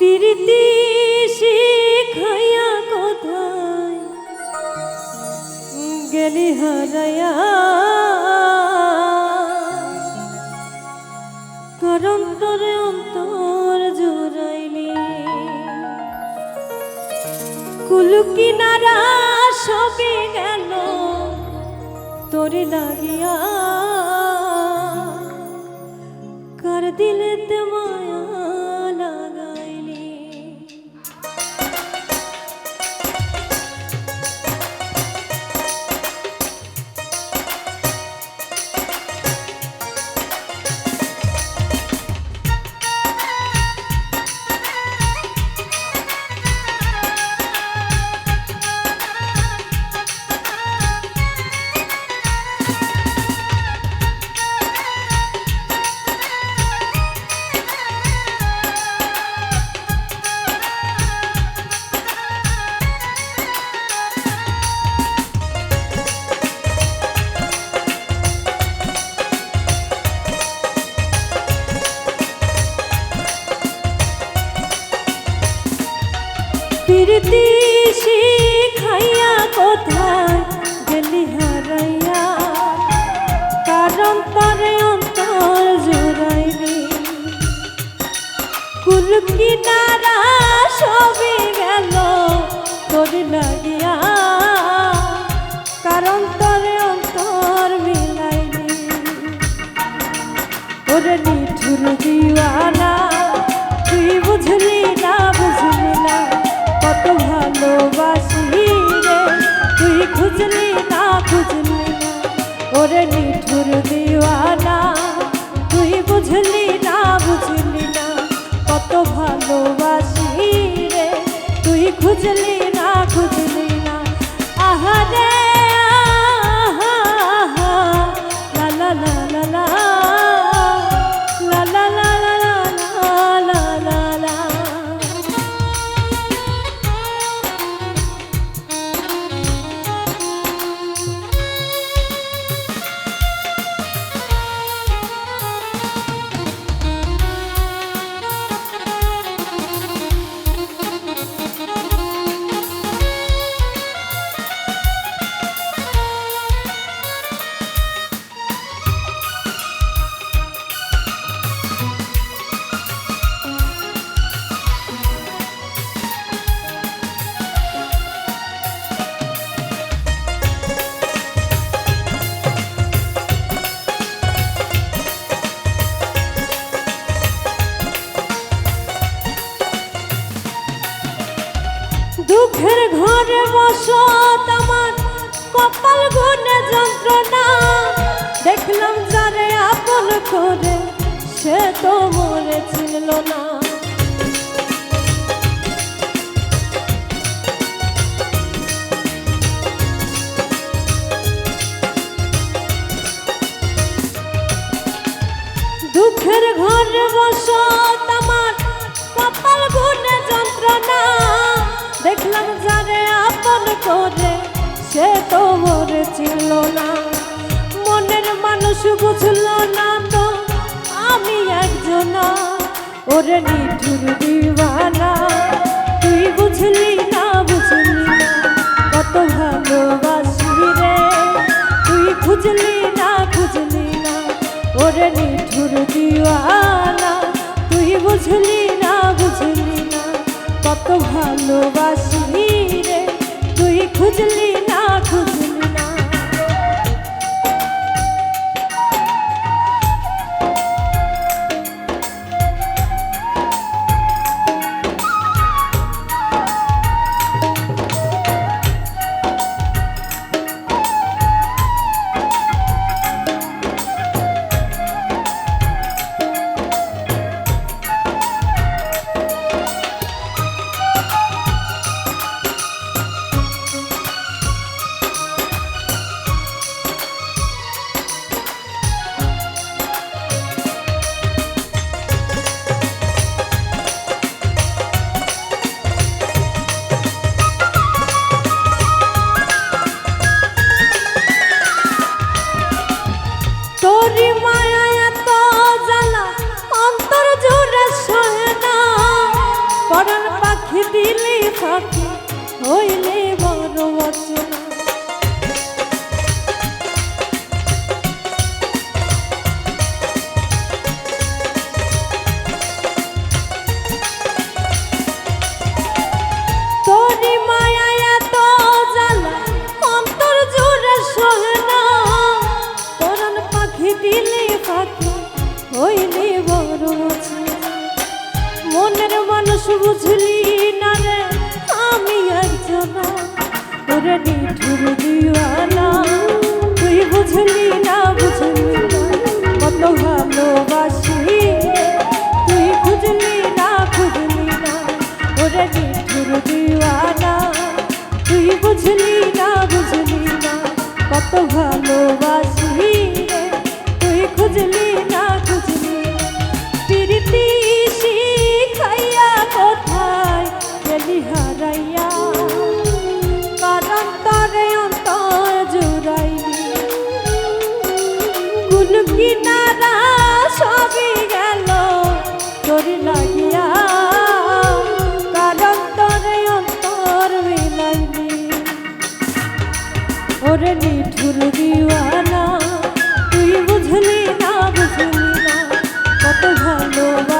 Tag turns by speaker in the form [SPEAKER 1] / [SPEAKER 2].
[SPEAKER 1] প্রীতি শিখাইয়া কোথায় গেলি হারাইয়া, করম তোরে অন্তর জুড়াইলি, কুল কিনারা সবে গেল তোরে লাগিয়া, কার দিলেতে মায়া লাগাইলি। প্রীতি শিখাইয়া কোথায় গেলি হারাইয়া, কারণ তরে অন্তর জুড়াইলি, কুল কিনারা সবে গেল তোর লাগিয়া, কারণ তরে অন্তর মিলাইলি। ওরে নিঠুর দিওয়ানা তুই বুঝলি না, বুঝলি না কত ভালোবাসি রে, তুই খুঁজলি না, খুঁজলি না। ওরে নিঠুর দিওয়ানা তুই বুঝলি না, বুঝলি না কত ভালোবাসি রে, তুই খুঁজলি না, খুঁজলি না। আহারে আহা আহা, লা লা লা লা লা, লা লা লা লা লা লা লা। দুঃখের ঘরে বসত আমার কপাল গুনে যন্ত্রণা, দেখলাম যারে আপন করে সে তো মরে চিনল না। দুঃখের ঘরে বসত আমার কপাল গুনে যন্ত্রণা, দেখলাম যারে আপন করে সে তো মরে ছিল না। মনের মানুষ বুঝল না তো আমি একজনা, ওরে নিঠুর দিওয়ানা তুই বুঝলি না, বুঝলি না কত ভালোবাসি রে, তুই খুঁজলি না, খুঁজলি না। ওরে নিঠুর দিওয়ানা তুই বুঝলি না, বুঝলি না কত ভালোবাসি রে, তুই খুঁজলি না, খুঁজলি না। পাখি দিলে ফাঁকি হইলে বড় অচেনা। তোরি মায়া এত জ্বালা অন্তর জুড়ে সহে না, পরাণ পাখি দিলে ফাঁকি হইলে বড় অচেনা। মনের মানুষ বুঝলি না রে আমি একজনা, ওরে নিঠুর দিওয়ানা তুই বুঝলি না কত ভালোবাসি তুই খুঁজলি না ওরে নিঠুর দিওয়ানা তুই বুঝলি না কত ভালোবাসি রে তুই খুঁজলি না প্রীতি শিখাইয়া কোথায় গেলি হারাইয়া, কারণ তরে অন্তর জুড়াইলি গুল কিনারা সবই গেল তোরি লাগিয়া, কারণ তরে অন্তর মিলাইলি। ওরে নিঠুর দিওয়ানা তুই বুঝলি না কত ভালোবাসি